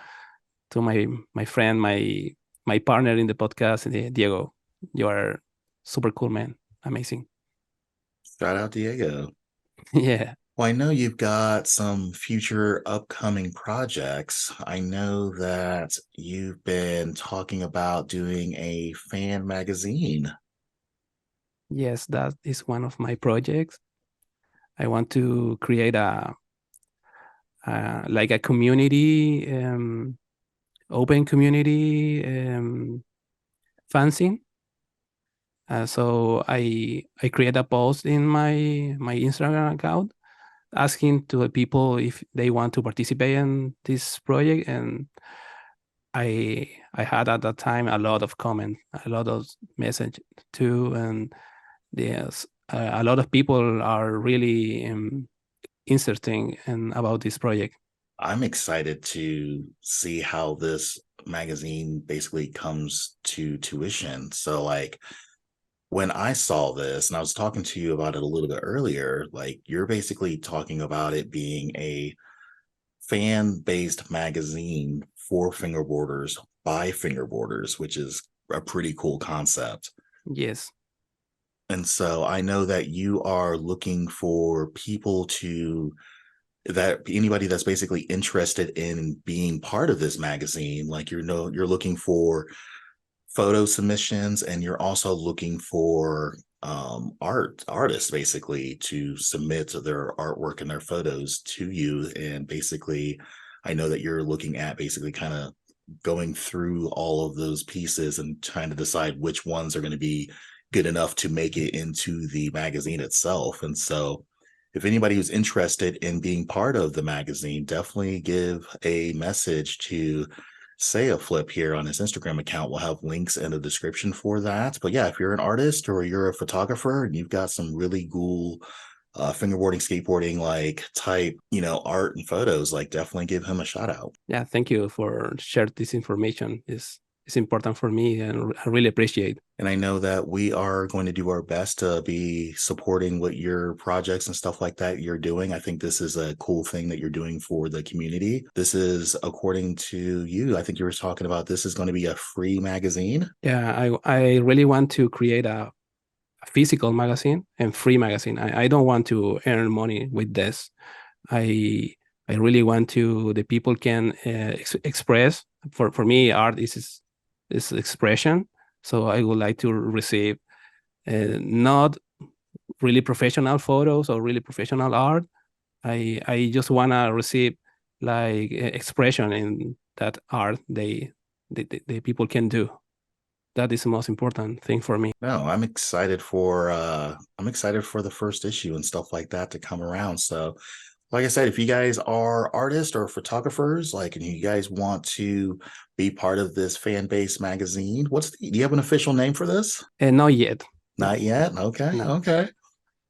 my friend, my partner in the podcast, Diego. You are super cool, man. Amazing. Shout out Diego. Yeah. Well, I know you've got some future upcoming projects. I know that you've been talking about doing a fan magazine. Yes, that is one of my projects. I want to create like a community, open community fanzine. So I create a post in my Instagram account, asking to the people if they want to participate in this project, and I had at that time a lot of comment, a lot of message too, and yes, a lot of people are really interesting and about this project. I'm excited to see how this magazine basically comes to tuition. So, like, when I saw this, and I was talking to you about it a little bit earlier, like, you're basically talking about it being a fan-based magazine for fingerboarders by fingerboarders, which is a pretty cool concept. Yes. And so I know that you are looking for people that anybody that's basically interested in being part of this magazine, like you're looking for photo submissions, and you're also looking for artists basically to submit their artwork and their photos to you. And basically, I know that you're looking at basically kind of going through all of those pieces and trying to decide which ones are going to be good enough to make it into the magazine itself. And so if anybody who's interested in being part of the magazine, definitely give a message to Ceaflip here on his Instagram account. We'll have links in the description for that. But yeah, if you're an artist or you're a photographer and you've got some really cool fingerboarding, skateboarding like type, art and photos, like definitely give him a shout out. Yeah, thank you for sharing this information. It's important for me, and I really appreciate. And I know that we are going to do our best to be supporting what your projects and stuff like that you're doing. I think this is a cool thing that you're doing for the community. This is, according to you, I think you were talking about this is going to be a free magazine. Yeah, I really want to create a physical magazine and free magazine. I don't want to earn money with this. I I really want to the people can express. For me, art is expression. So I would like to receive not really professional photos or really professional art. I just wanna receive like expression in that art the people can do. That is the most important thing for me. No, I'm excited for the first issue and stuff like that to come around. So like I said, if you guys are artists or photographers, like, and you guys want to be part of this fan base magazine, do you have an official name for this? And not yet. Not yet. Okay. No. Okay.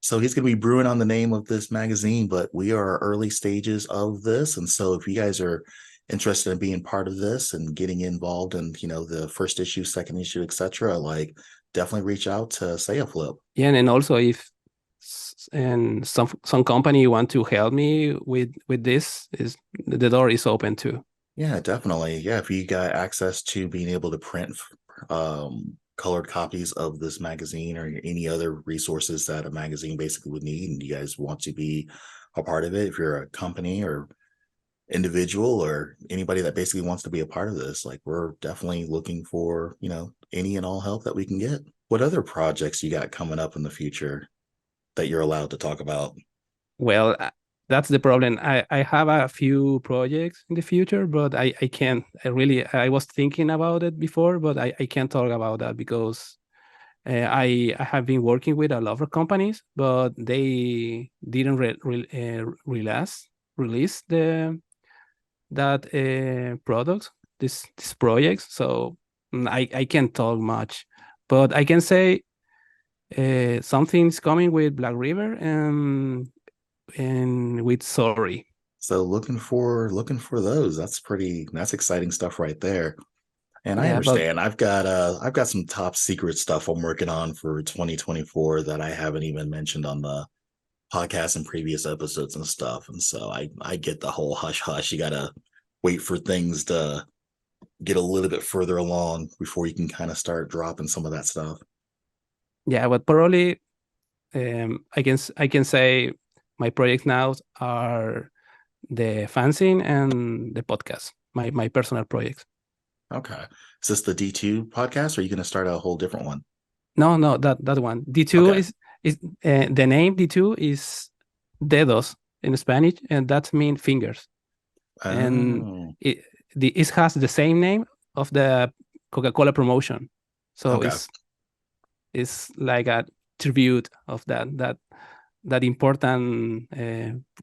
So he's going to be brewing on the name of this magazine, but we are early stages of this. And so if you guys are interested in being part of this and getting involved in, the first issue, second issue, etc., like definitely reach out to Ceaflip. Yeah, and also if and some company want to help me with this, is the door is open too. Yeah, definitely. Yeah, if you got access to being able to print colored copies of this magazine or any other resources that a magazine basically would need, and you guys want to be a part of it, if you're a company or individual or anybody that basically wants to be a part of this, like, we're definitely looking for, any and all help that we can get. What other projects you got coming up in the future that you're allowed to talk about? Well, that's the problem. I have a few projects in the future, but I can't. I was thinking about it before, but I can't talk about that because I have been working with a lot of companies, but they didn't release that product, this project. So I can't talk much, but I can say something's coming with Blackriver and with Sorry. So looking for those. That's exciting stuff right there. And I Yeah, but understand. I've got some top secret stuff I'm working on for 2024 that I haven't even mentioned on the podcast and previous episodes and stuff. And so I get the whole hush hush. You gotta wait for things to get a little bit further along before you can kind of start dropping some of that stuff. yeah, but probably I can say my projects now are the fanzine and the podcast, my personal projects. Okay. Is this the D2 podcast, or are you gonna start a whole different one? No, that one. D2 Okay. is the name D2 is dedos in Spanish, and that means fingers. And Oh, it has the same name of the Coca-Cola promotion, so okay. it's like a tribute of that that important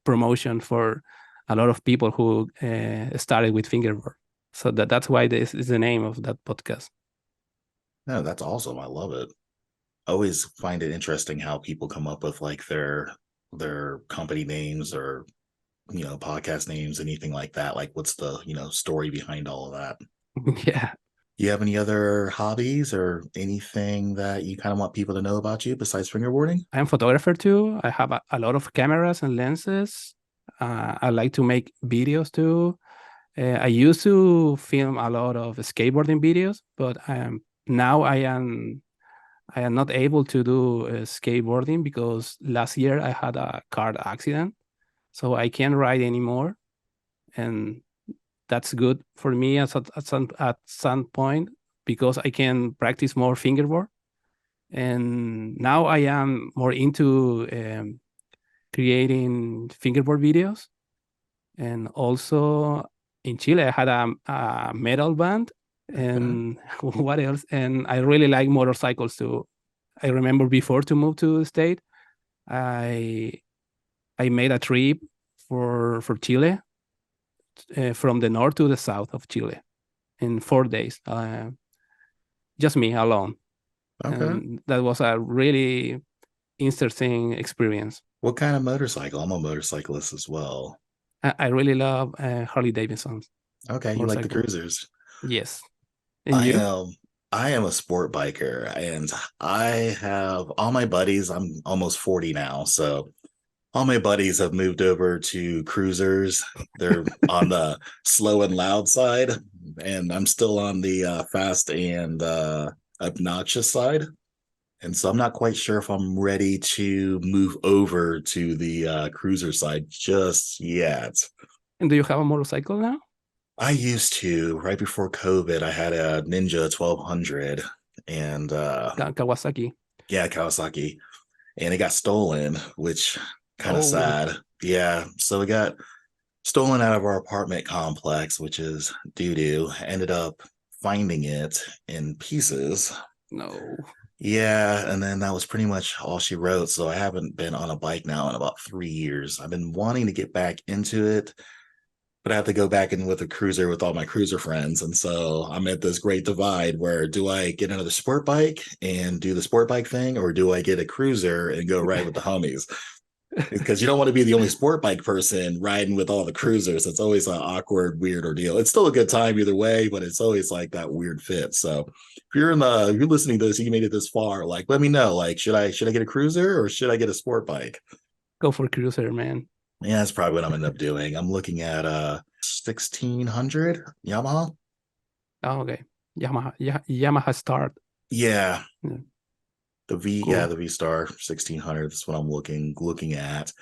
promotion for a lot of people who started with fingerboard. So that's why this is the name of that podcast. No, that's awesome. I love it. I always find it interesting how people come up with like their company names or podcast names, anything like that. Like what's the story behind all of that? Yeah. Do you have any other hobbies or anything that you kind of want people to know about you besides fingerboarding? I'm a photographer too. I have a lot of cameras and lenses. I like to make videos too. I used to film a lot of skateboarding videos, but now I am not able to do skateboarding because last year I had a car accident, so I can't ride anymore, and that's good for me at some point because I can practice more fingerboard. And now I am more into creating fingerboard videos. And also in Chile, I had a metal band. And what else? And I really like motorcycles too. I remember before to move to the state, I I made a trip for Chile from the north to the south of Chile in 4 days, just me alone, Okay. and that was a really interesting experience. What kind of motorcycle? I'm a motorcyclist as well. I really love Harley Davidson Okay, you like the motorcycle. cruisers. Yes, and I you? am I am a sport biker and I have all my buddies. I'm almost 40 now, so all my buddies have moved over to cruisers. They're on the slow and loud side, and I'm still on the fast and obnoxious side. And so I'm not quite sure if I'm ready to move over to the cruiser side just yet. And do you have a motorcycle now? I used to, right before COVID, I had a Ninja 1200 and Kawasaki. yeah, Kawasaki, and it got stolen, which kind of Oh sad. Yeah, so it got stolen out of our apartment complex, which is doo doo. Ended up finding it in pieces. no. Yeah, and then that was pretty much all she wrote. So I haven't been on a bike now in about 3 years. I've been wanting to get back into it, but I have to go back in with a cruiser with all my cruiser friends. And so I'm at this great divide where do I get another sport bike and do the sport bike thing, or do I get a cruiser and go ride with the homies? Because you don't want to be the only sport bike person riding with all the cruisers. It's always an awkward, weird ordeal. It's still a good time either way, but it's always like that weird fit. So if you're listening to this, you made it this far, like let me know. Like, should I get a cruiser or should I get a sport bike? Go for cruiser, man. Yeah, that's probably what I'm gonna end up doing. I'm looking at 1600 Yamaha. Oh, okay. Yamaha Start. Yeah, Yeah, the cool. V Star 1600. That's what I'm looking at.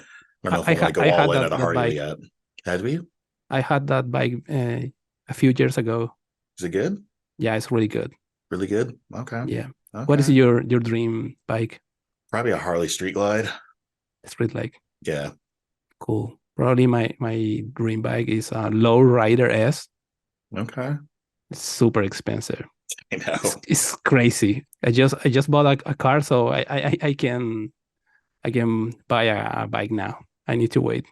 I don't I, know if I, I'm gonna ha- go I had all in at a that Harley bike. yet. Had we? I had that bike a few years ago. Is it good? Yeah, it's really good. Really good? Okay. Yeah. What is Okay. your dream bike? Probably a Harley Street Glide. Street like Yeah. cool. Probably my dream bike is a Low Rider S. Okay. It's super expensive. I know. It's crazy. I just bought a car, so I can buy a bike now. I need to wait.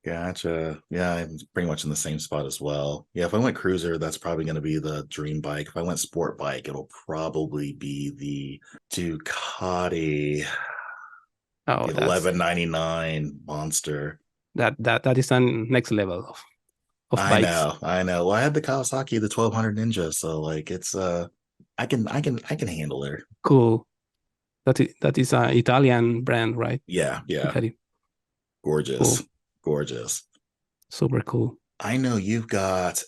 Gotcha. Yeah, I'm pretty much in the same spot as well. Yeah, if I went cruiser, that's probably going to be the dream bike. If I went sport bike, it'll probably be the Ducati, Oh, the 1199 Monster. that is the next level of I bikes. know, I know. Well, I had the Kawasaki, the 1200 Ninja, so like it's I can handle it. Cool. That is an Italian brand, right? Yeah, yeah. Ducati. Gorgeous. Cool. Gorgeous. Super cool. I know you've got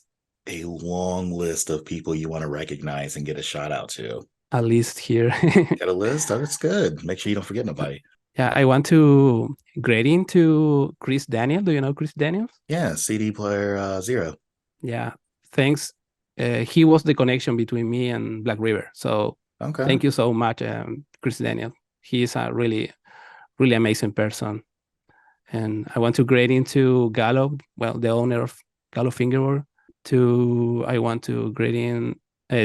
a long list of people you want to recognize and get a shout out to. At least here. Got a list? Oh, that's good. Make sure you don't forget nobody. Yeah, I want to grade into Chris Daniel. Do you know Chris Daniels? Yeah, CD player zero. Yeah, thanks. He was the connection between me and Blackriver. So Okay. thank you so much, Chris Daniel. He is a really amazing person. And I want to grade into Gallo, well, the owner of Gallo Fingerboard. I want to grade in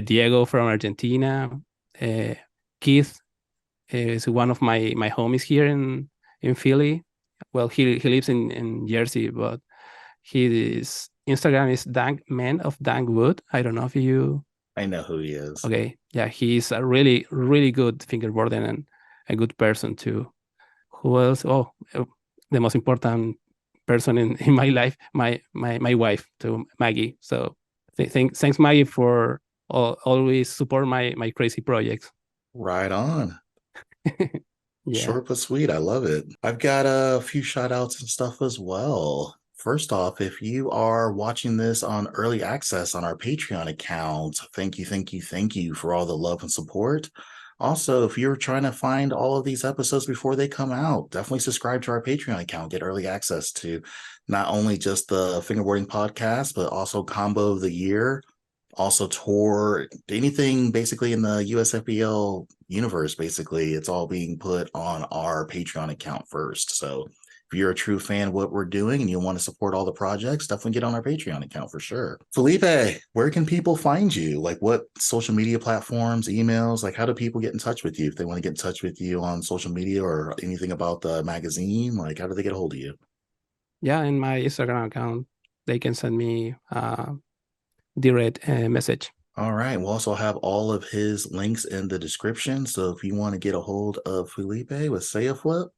Diego from Argentina. Keith is one of my homies here in in Philly. Well, he lives in Jersey, but his Instagram is Dank Man of Dank Wood. I don't know if you. I know who he is. Okay, yeah, he's a really really good fingerboarder and a good person too. Who else? Oh, the most important person in my life, my wife, to Maggie. So thanks Maggie for always support my crazy projects. Right on. Yeah. Short but sweet. I love it. I've got a few shout outs and stuff as well. First off, if you are watching this on early access on our Patreon account, thank you, thank you, thank you for all the love and support. Also, if you're trying to find all of these episodes before they come out, definitely subscribe to our Patreon account, get early access to not only just the Fingerboarding podcast, but also Combo of the Year, also tour, anything basically in the USAFBL universe. Basically, it's all being put on our Patreon account first. So if you're a true fan of what we're doing and you want to support all the projects, definitely get on our Patreon account for sure. Felipe, where can people find you? Like, what social media platforms, emails? Like, how do people get in touch with you if they want to get in touch with you on social media or anything about the magazine? Like, how do they get a hold of you? Yeah, in my Instagram account, they can send me direct message. All right. We'll also have all of his links in the description. So if you want to get a hold of Felipe with Ceaflip,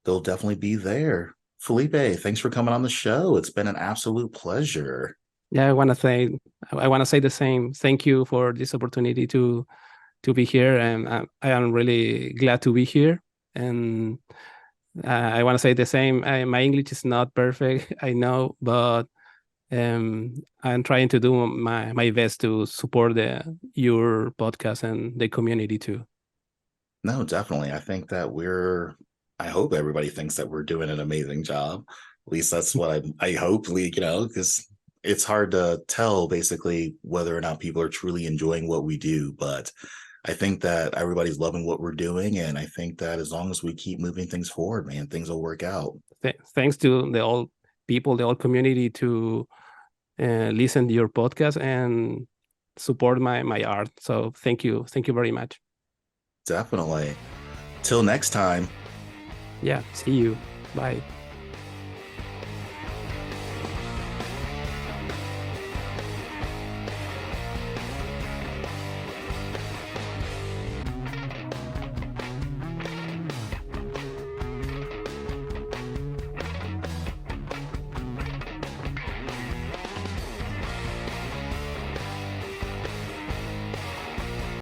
they'll definitely be there. Felipe, thanks for coming on the show. It's been an absolute pleasure. Yeah, I want to say the same. Thank you for this opportunity to be here, and I am really glad to be here. And I want to say the same. My English is not perfect, I know, but I'm trying to do my best to support your podcast and the community too. No, definitely. I think that I hope everybody thinks that we're doing an amazing job. At least that's what I hope, because it's hard to tell basically whether or not people are truly enjoying what we do. But I think that everybody's loving what we're doing. And I think that as long as we keep moving things forward, man, things will work out. Thanks to the old people, the old community to listen to your podcast and support my art. So thank you very much. Definitely. Till next time. Yeah, see you. Bye.